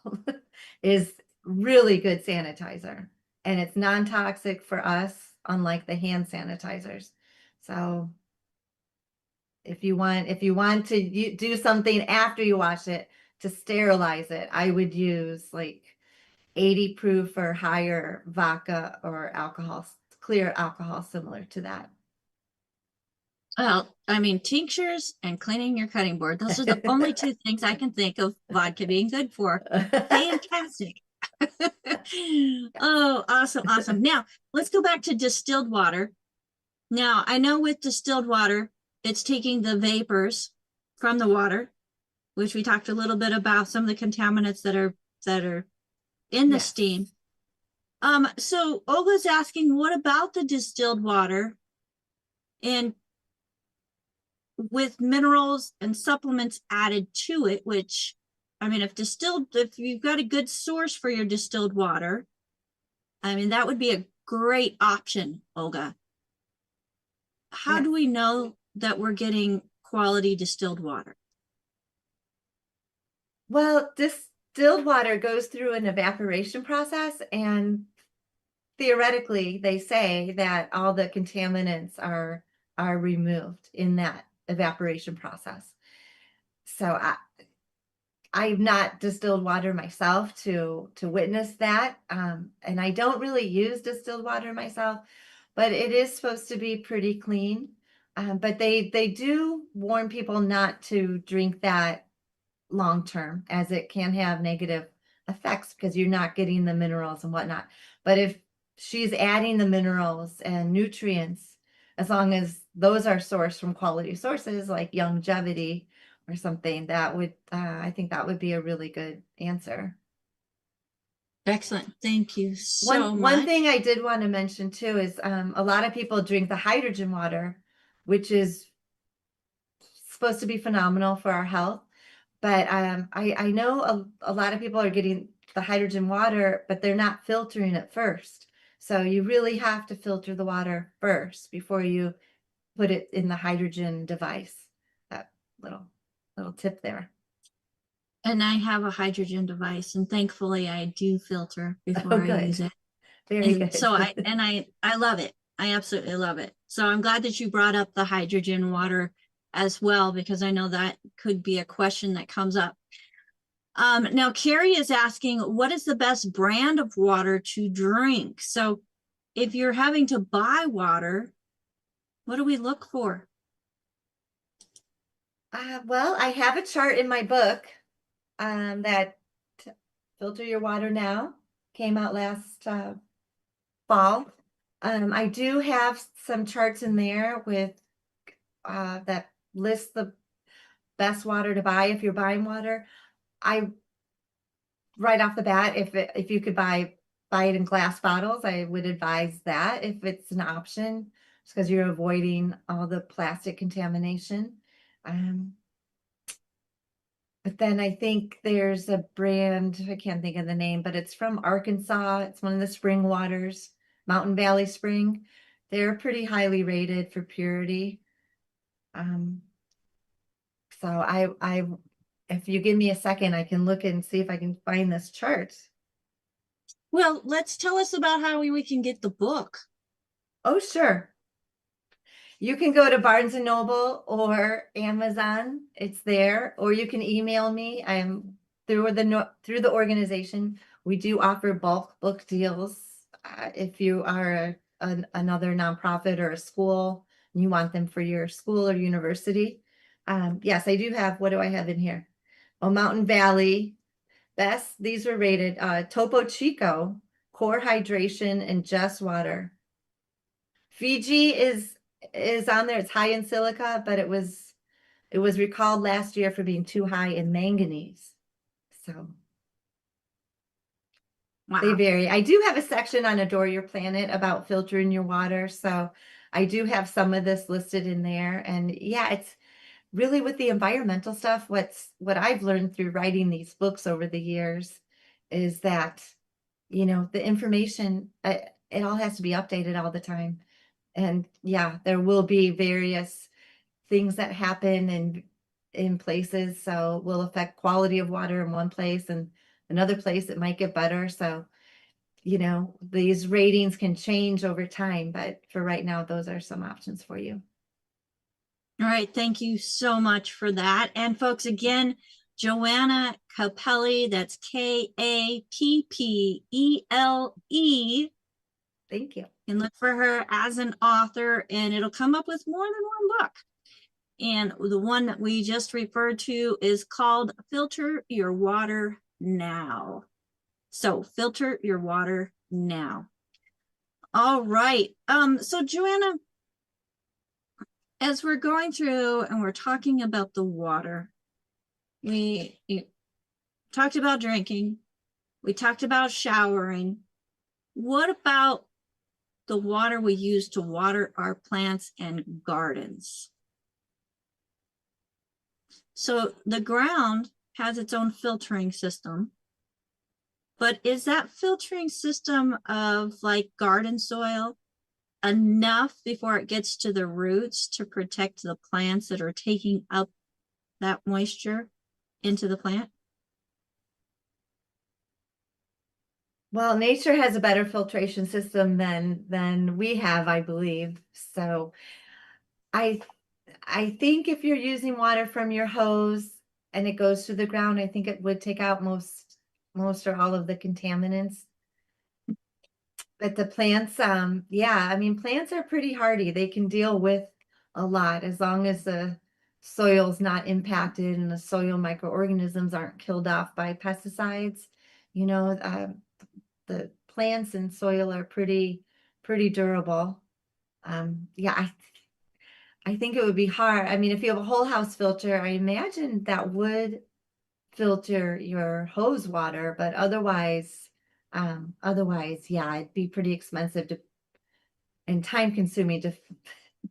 is really good sanitizer, and it's non-toxic for us, unlike the hand sanitizers. So if you want to do something after you wash it to sterilize it, I would use like 80 proof or higher vodka or alcohol, clear alcohol similar to that. Well, I mean, tinctures and cleaning your cutting board, those are the only two things I can think of vodka being good for. Fantastic. Oh, awesome. Awesome. Now, let's go back to distilled water. Now, I know with distilled water, it's taking the vapors from the water, which we talked a little bit about, some of the contaminants that are in the Yes. steam. So Olga's asking, what about the distilled water and with minerals and supplements added to it, which, I mean, if you've got a good source for your distilled water, I mean, that would be a great option, Olga. How Yes. do we know that we're getting quality distilled water? Well, distilled water goes through an evaporation process, and theoretically, they say that all the contaminants are removed in that evaporation process. So I've not distilled water myself to witness that, and I don't really use distilled water myself, but it is supposed to be pretty clean. But they do warn people not to drink that long term, as it can have negative effects because you're not getting the minerals and whatnot. But if she's adding the minerals and nutrients, as long as those are sourced from quality sources like longevity or something, that would I think that would be a really good answer. Excellent. Thank you so much. One thing I did want to mention too is a lot of people drink the hydrogen water, which is supposed to be phenomenal for our health. But I know a lot of people are getting the hydrogen water, but they're not filtering it first. So you really have to filter the water first before you put it in the hydrogen device. That little tip there. And I have a hydrogen device, and thankfully I do filter before Oh, I good. use it. Very And good. so I love it. I absolutely love it. So I'm glad that you brought up the hydrogen water as well, because I know that could be a question that comes up. Now Carrie is asking, what is the best brand of water to drink? So if you're having to buy water, what do we look for? Well, I have a chart in my book that Filter Your Water Now came out last fall. I do have some charts in there with that list the best water to buy if you're buying water. Right off the bat, if you could buy it in glass bottles, I would advise that if it's an option, just because you're avoiding all the plastic contamination. But then I think there's a brand, I can't think of the name, but it's from Arkansas. It's one of the spring waters, Mountain Valley Spring. They're pretty highly rated for purity. So I if you give me a second, I can look and see if I can find this chart. Well, let's tell us about how we can get the book. Oh, sure. You can go to Barnes and Noble or Amazon. It's there, or you can email me. I'm through the organization. We do offer bulk book deals. If you are another nonprofit or a school, and you want them for your school or university. Yes, I do have. What do I have in here? Oh, Mountain Valley. Best. These were rated Topo Chico, Core Hydration, and Just Water. Fiji is on there. It's high in silica, but it was recalled last year for being too high in manganese. So they Wow. vary. I do have a section on Adore Your Planet about filtering your water. So I do have some of this listed in there. And yeah, it's really with the environmental stuff. What I've learned through writing these books over the years is that, the information, it all has to be updated all the time. And yeah, there will be various things that happen in places. So will affect quality of water in one place, and another place it might get better. So, these ratings can change over time, but for right now, those are some options for you. All right. Thank you so much for that. And folks, again, Joanna Kappele, that's Kappele. Thank you. You can look for her as an author, and it'll come up with more than one book. And the one that we just referred to is called Filter Your Water Now. So filter your water now. All right. So Joanna, as we're going through and we're talking about the water, we talked about drinking, we talked about showering. What about the water we use to water our plants and gardens? So the ground has its own filtering system, but is that filtering system of like garden soil enough before it gets to the roots to protect the plants that are taking up that moisture into the plant? Well, nature has a better filtration system than we have, I believe. So I think if you're using water from your hose and it goes to the ground, I think it would take out most or all of the contaminants. But the plants, yeah, I mean, plants are pretty hardy. They can deal with a lot as long as the soil's not impacted and the soil microorganisms aren't killed off by pesticides. The plants and soil are pretty durable. Yeah, I think it would be hard. I mean, if you have a whole house filter, I imagine that would filter your hose water, but otherwise, yeah, it'd be pretty expensive and time consuming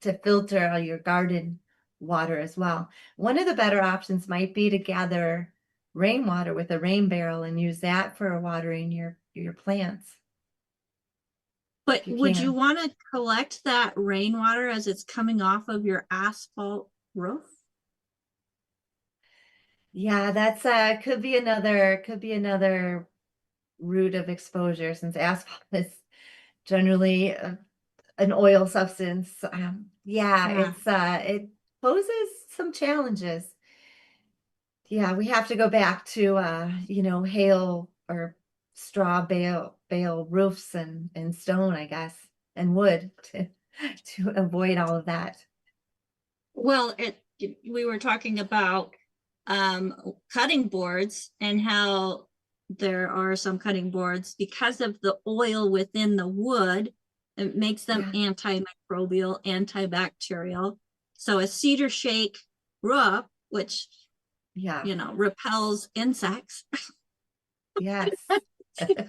to filter all your garden water as well. One of the better options might be to gather rainwater with a rain barrel and use that for watering your plants. But if you would you can. want to collect that rainwater as it's coming off of your asphalt roof? Yeah, that's could be another route of exposure, since asphalt is generally an oil substance. Yeah. It poses some challenges. Yeah, we have to go back to hail or straw bale roofs and stone, I guess, and wood to avoid all of that. Well, we were talking about cutting boards and how there are some cutting boards because of the oil within the wood. It makes them Yeah. antimicrobial, antibacterial. So a cedar shake roof, which Yeah. repels insects. Yes. There's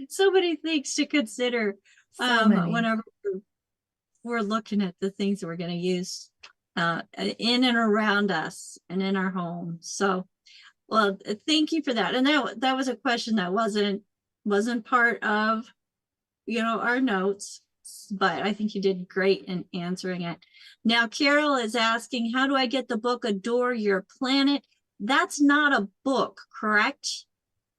so many things to consider So many. whenever we're looking at the things that we're going to use in and around us and in our home. So, well, thank you for that. And that was a question that wasn't part of our notes, but I think you did great in answering it. Now, Carol is asking, how do I get the book Adore Your Planet? That's not a book, correct?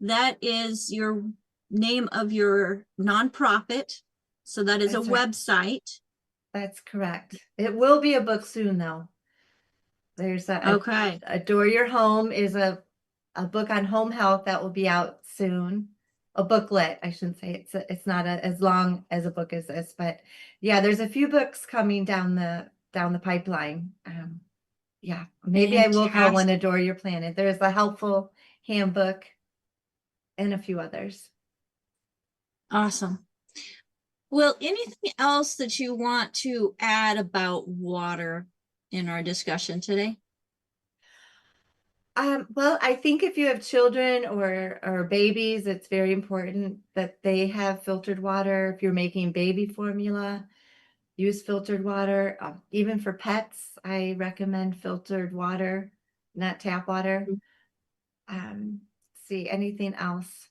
That is your name of your nonprofit. So that is That's a right. website. That's correct. It will be a book soon, though. There's Okay. Adore Your Home is a book on home health that will be out soon. A booklet, I shouldn't say. It's not as long as a book as this, but yeah, there's a few books coming down the pipeline. Yeah, maybe I will call one Adore Your Planet. There's a helpful handbook and a few others. Awesome. Well, anything else that you want to add about water in our discussion today? Well, I think if you have children or babies, it's very important that they have filtered water. If you're making baby formula, use filtered water. Even for pets, I recommend filtered water, not tap water. See, anything else?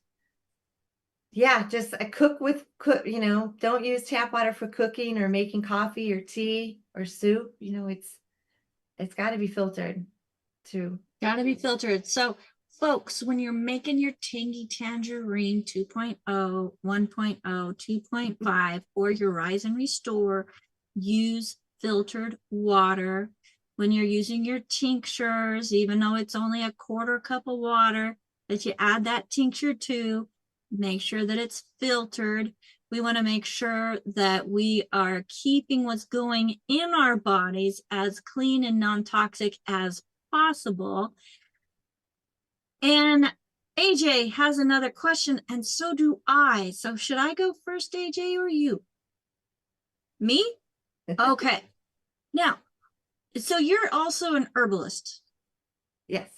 Yeah, just cook, don't use tap water for cooking or making coffee or tea or soup. It's got to be filtered too. Got to be filtered. So, folks, when you're making your Tangy Tangerine 2.0, 1.0, 2.5, or your Rise and Restore, use filtered water. When you're using your tinctures, even though it's only a quarter cup of water that you add that tincture to, make sure that it's filtered. We want to make sure that we are keeping what's going in our bodies as clean and non-toxic as possible. And AJ has another question, and so do I. So should I go first, AJ, or you? Me? Okay. Now, so you're also an herbalist. Yes.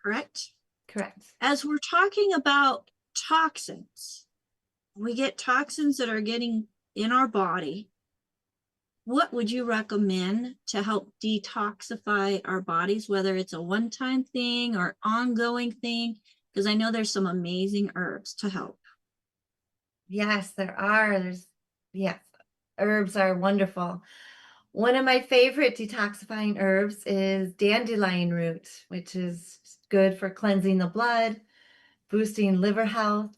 Correct? Correct. As we're talking about toxins, we get toxins that are getting in our body. What would you recommend to help detoxify our bodies, whether it's a one-time thing or ongoing thing? Because I know there's some amazing herbs to help. Yes, there are. Yes, herbs are wonderful. One of my favorite detoxifying herbs is dandelion root, which is good for cleansing the blood, boosting liver health.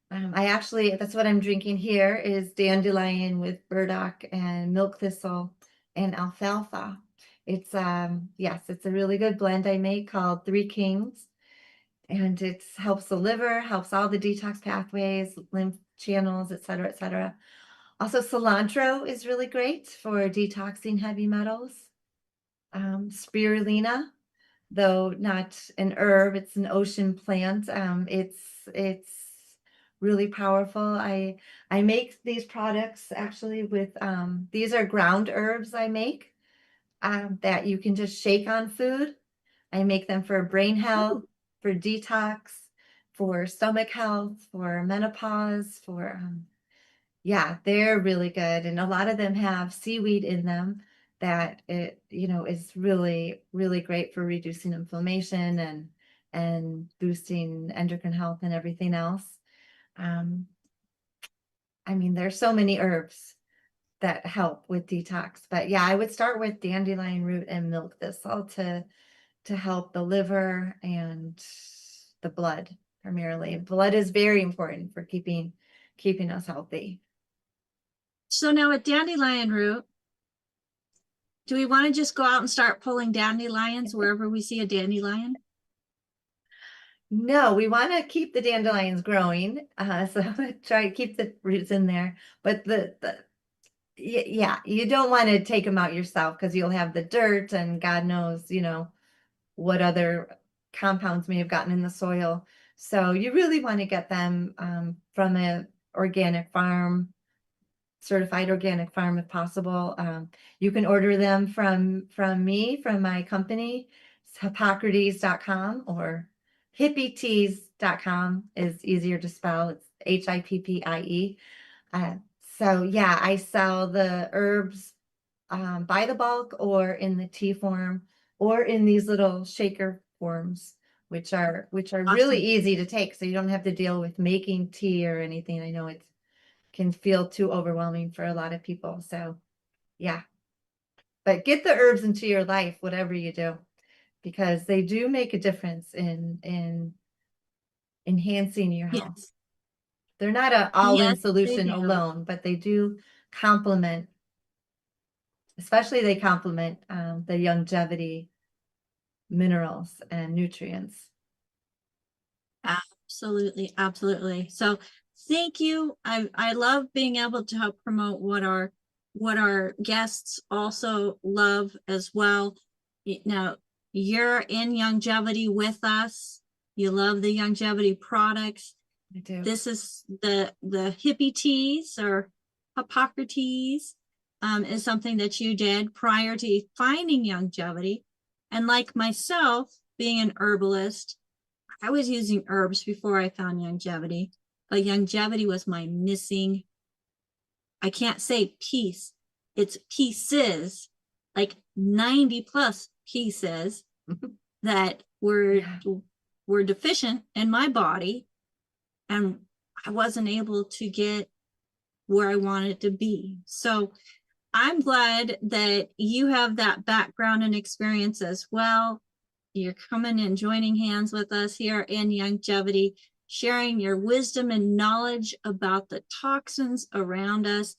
That's what I'm drinking here is dandelion with burdock and milk thistle and alfalfa. It's it's a really good blend I make called Three Kings. And it helps the liver, helps all the detox pathways, lymph channels, et cetera, et cetera. Also, cilantro is really great for detoxing heavy metals. Spirulina, though not an herb, it's an ocean plant. It's really powerful. I make these products actually with these are ground herbs I make that you can just shake on food. I make them for brain health, for detox, for stomach health, for menopause, they're really good. And a lot of them have seaweed in them that it, is really, really great for reducing inflammation and boosting endocrine health and everything else. There's so many herbs that help with detox, but yeah, I would start with dandelion root and milk thistle to help the liver and the blood primarily. Blood is very important for keeping us healthy. So now with dandelion root, do we want to just go out and start pulling dandelions wherever we see a dandelion? No, we want to keep the dandelions growing. So try to keep the roots in there. But yeah, you don't want to take them out yourself because you'll have the dirt and God knows, what other compounds may have gotten in the soil. So you really want to get them from an organic farm, certified organic farm if possible. You can order them from me, from my company, Hippocrates.com, or hippieteas.com is easier to spell. It's HIPPIE. So yeah, I sell the herbs by the bulk or in the tea form or in these little shaker forms, which are really easy to take. So you don't have to deal with making tea or anything. I know it can feel too overwhelming for a lot of people. So yeah, but get the herbs into your life, whatever you do, because they do make a difference in enhancing your health. Yes. They're not an all-in Yes, solution they do. alone, but they do complement, especially they complement the longevity minerals and nutrients. Absolutely, absolutely. So thank you. I love being able to help promote what our guests also love as well. Now, you're in longevity with us. You love the longevity products. I do. This is the hippie teas or Hippocrates is something that you did prior to finding longevity. And like myself, being an herbalist, I was using herbs before I found longevity, but longevity was my missing. I can't say piece, it's pieces, like 90 plus pieces that were deficient in my body, and I wasn't able to get where I wanted to be. So I'm glad that you have that background and experience as well. You're coming and joining hands with us here in longevity, sharing your wisdom and knowledge about the toxins around us.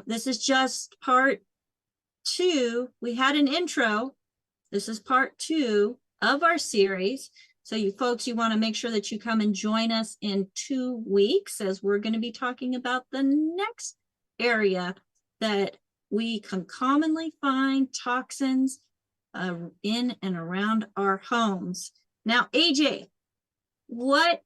This is just part 2. We had an intro. This is part 2 of our series. So you folks, you want to make sure that you come and join us in 2 weeks, as we're going to be talking about the next area that we can commonly find toxins in and around our homes. Now, AJ, what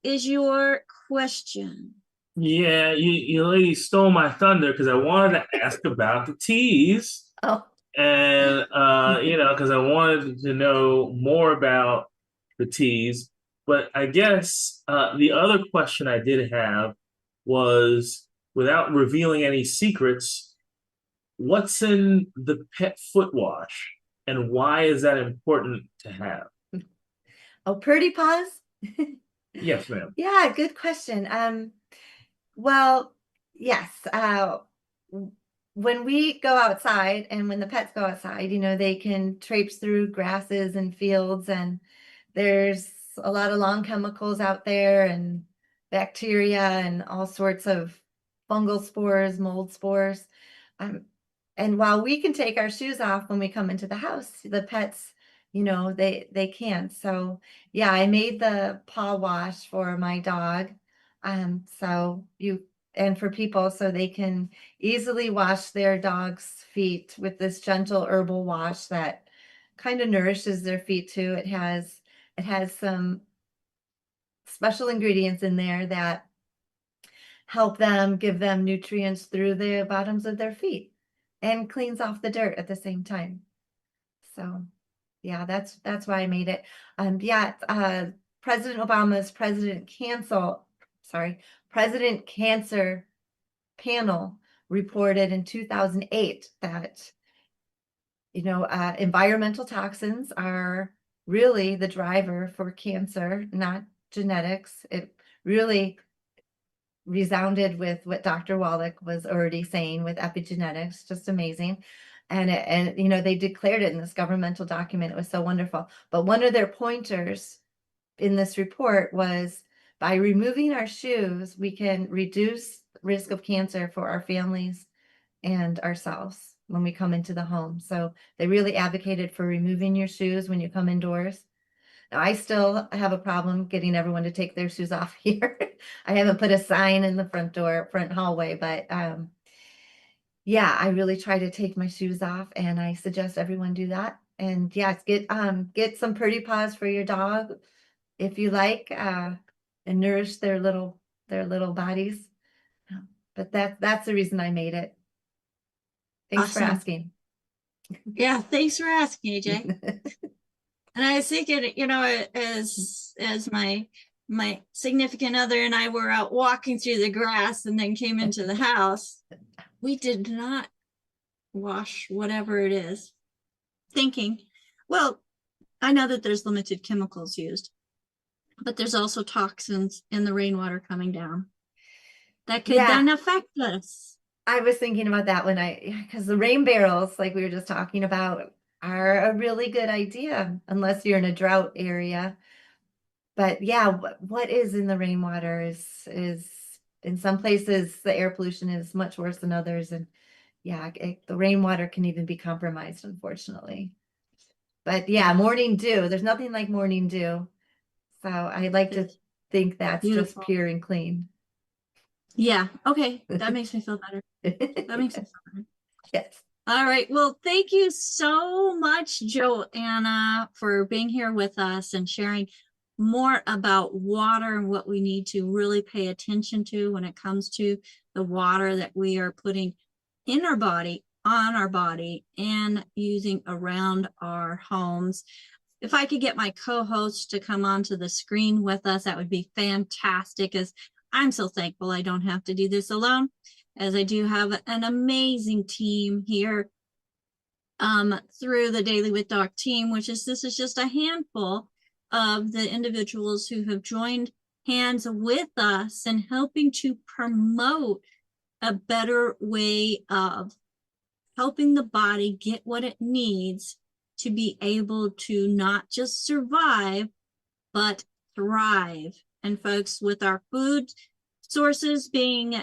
is your question? Yeah, you lady stole my thunder because I wanted to ask about the teas. Oh. And because I wanted to know more about the teas. But I guess the other question I did have was, without revealing any secrets, what's in the pet foot wash and why is that important to have? Oh, Purdy Paws? Yes, ma'am. Yeah, good question. Well, yes. When we go outside and when the pets go outside, they can traipse through grasses and fields, and there's a lot of lawn chemicals out there and bacteria and all sorts of fungal spores, mold spores. And while we can take our shoes off when we come into the house, the pets, they can't. So yeah, I made the paw wash for my dog. And for people, so they can easily wash their dog's feet with this gentle herbal wash that kind of nourishes their feet too. It has some special ingredients in there that help them, give them nutrients through the bottoms of their feet and cleans off the dirt at the same time. So yeah, that's why I made it. President Obama's President Cancer panel reported in 2008 that Environmental toxins are really the driver for cancer, not genetics. It really resounded with what Dr. Wallach was already saying with epigenetics, just amazing. And they declared it in this governmental document. It was so wonderful. But one of their pointers in this report was, by removing our shoes, we can reduce risk of cancer for our families and ourselves when we come into the home. So they really advocated for removing your shoes when you come indoors. Now, I still have a problem getting everyone to take their shoes off here. I haven't put a sign in the front hallway, but yeah, I really try to take my shoes off, and I suggest everyone do that. And yes, get some pretty paws for your dog if you like, and nourish their little bodies. But that's the reason I made it. Thanks for Awesome. asking. Yeah, thanks for asking, AJ. And I was thinking, as my significant other and I were out walking through the grass and then came into the house, we did not wash whatever it is. Thinking, well, I know that there's limited chemicals used, but there's also toxins in the rainwater coming down that could then affect us. I was thinking about that because the rain barrels, like we were just talking about, are a really good idea unless you're in a drought area. But yeah, what is in the rainwater is in some places the air pollution is much worse than others, and yeah, the rainwater can even be compromised, unfortunately. But yeah, morning dew, there's nothing like morning dew. So I like to think that's beautiful. Just pure and clean. Yeah. Okay. That makes me feel better. That makes me feel better. Yes. All right. Well, thank you so much, Joanna, for being here with us and sharing more about water and what we need to really pay attention to when it comes to the water that we are putting in our body, on our body, and using around our homes. If I could get my co-host to come onto the screen with us, that would be fantastic, as I'm so thankful I don't have to do this alone, as I do have an amazing team here through the Daily with Doc team, this is just a handful of the individuals who have joined hands with us and helping to promote a better way of helping the body get what it needs to be able to not just survive, but thrive. And folks, with our food sources being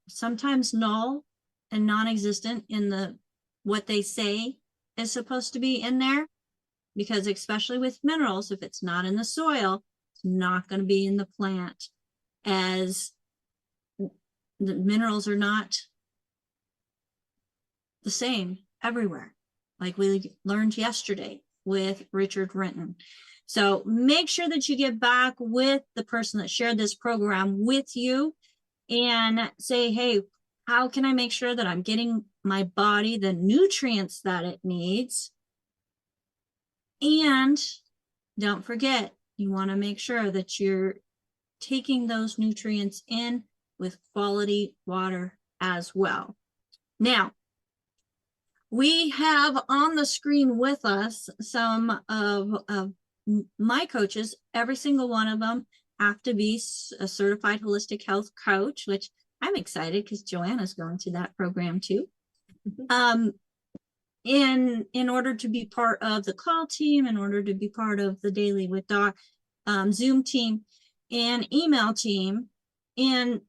sometimes null and non-existent in what they say is supposed to be in there, because especially with minerals, if it's not in the soil, it's not going to be in the plant, as the minerals are not the same everywhere, like we learned yesterday with Richard Renton. So make sure that you get back with the person that shared this program with you and say, hey, how can I make sure that I'm getting my body the nutrients that it needs? And don't forget, you want to make sure that you're taking those nutrients in with quality water as well. Now, we have on the screen with us some of my coaches. Every single one of them have to be a certified holistic health coach, which I'm excited because Joanna's going to that program too. In order to be part of the call team, in order to be part of the Daily with Doc Zoom team and email team. And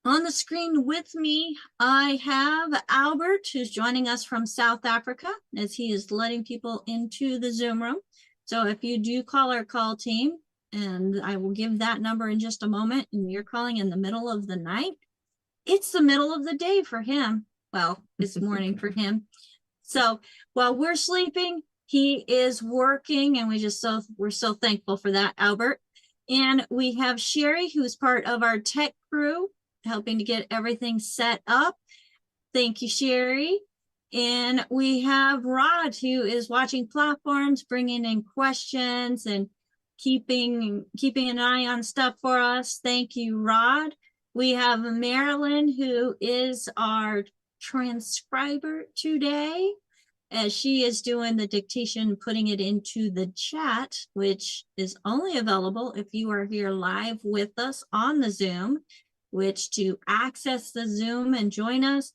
on the screen with me, I have Albert, who's joining us from South Africa, as he is letting people into the Zoom room. So if you do call our call team, and I will give that number in just a moment, and you're calling in the middle of the night, it's the middle of the day for him. Well, it's morning for him. So while we're sleeping, he is working, and we're so thankful for that, Albert. And we have Sherry, who's part of our tech crew, helping to get everything set up. Thank you, Sherry. And we have Rod, who is watching platforms, bringing in questions and keeping an eye on stuff for us. Thank you, Rod. We have Marilyn, who is our transcriber today, as she is doing the dictation, putting it into the chat, which is only available if you are here live with us on the Zoom, which to access the Zoom and join us,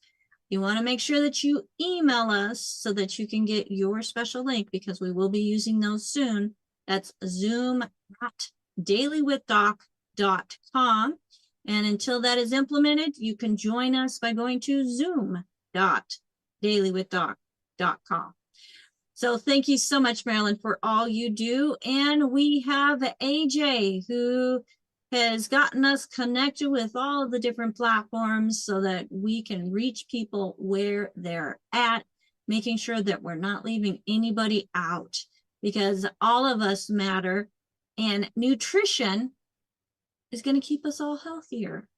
you want to make sure that you email us so that you can get your special link, because we will be using those soon. That's zoom.dailywithdoc.com. And until that is implemented, you can join us by going to zoom.dailywithdoc.com. So thank you so much, Marilyn, for all you do. And we have AJ, who has gotten us connected with all of the different platforms so that we can reach people where they're at, making sure that we're not leaving anybody out, because all of us matter, and nutrition is going to keep us all healthier.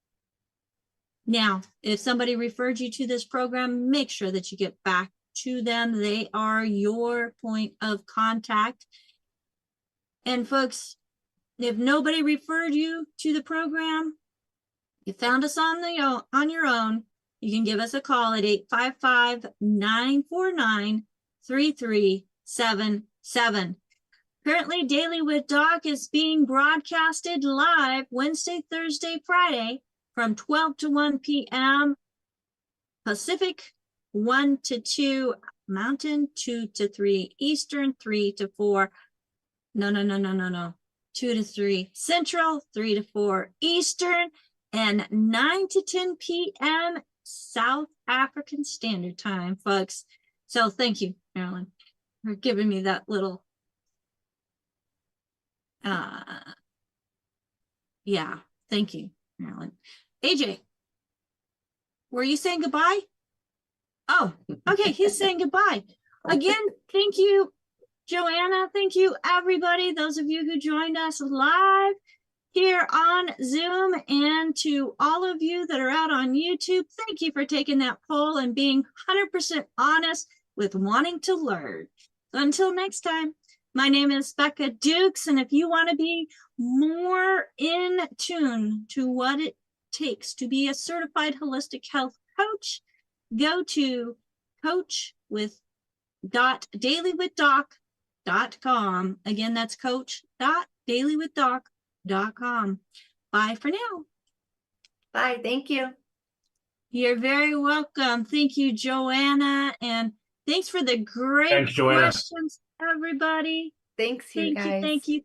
Now, if somebody referred you to this program, make sure that you get back to them. They are your point of contact. And folks, if nobody referred you to the program, you found us on your own, you can give us a call at 855-949-3377. Currently, Daily with Doc is being broadcasted live Wednesday, Thursday, Friday from 12 to 1 p.m. Pacific, 1 to 2 Mountain, 2 to 3 Eastern, 3 to 4. No. 2 to 3 Central, 3 to 4 Eastern, and 9 to 10 p.m. South African Standard Time, folks. So thank you, Marilyn, for giving me that little, yeah, thank you, Marilyn. AJ, were you saying goodbye? Oh, okay, he's saying goodbye. Again, thank you, Joanna. Thank you, everybody, those of you who joined us live here on Zoom, and to all of you that are out on YouTube. Thank you for taking that poll and being 100% honest with wanting to learn. So until next time, my name is Becca Dukes, and if you want to be more in tune to what it takes to be a certified holistic health coach, go to coach.dailywithdoc.com. Again, that's coach.dailywithdoc.com. Bye for now. Bye. Thank you. You're very welcome. Thank you, Joanna. And thanks for the great questions, everybody. Thanks, you guys. Thank you.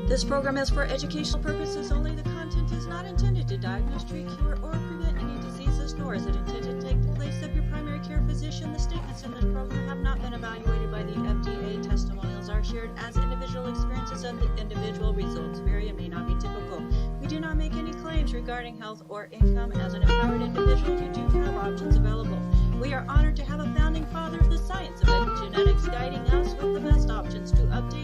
This program is for educational purposes only. The content is not intended to diagnose, treat, cure, or prevent any diseases, nor is it intended to take the place of your primary care physician. The statements in this program have not been evaluated by the FDA. Testimonials are shared as individual experiences of the individual. Results vary and may not be typical. We do not make any claims regarding health or income. As an empowered individual, you do have options available. We are honored to have a founding father of the science of epigenetics guiding us with the best options to update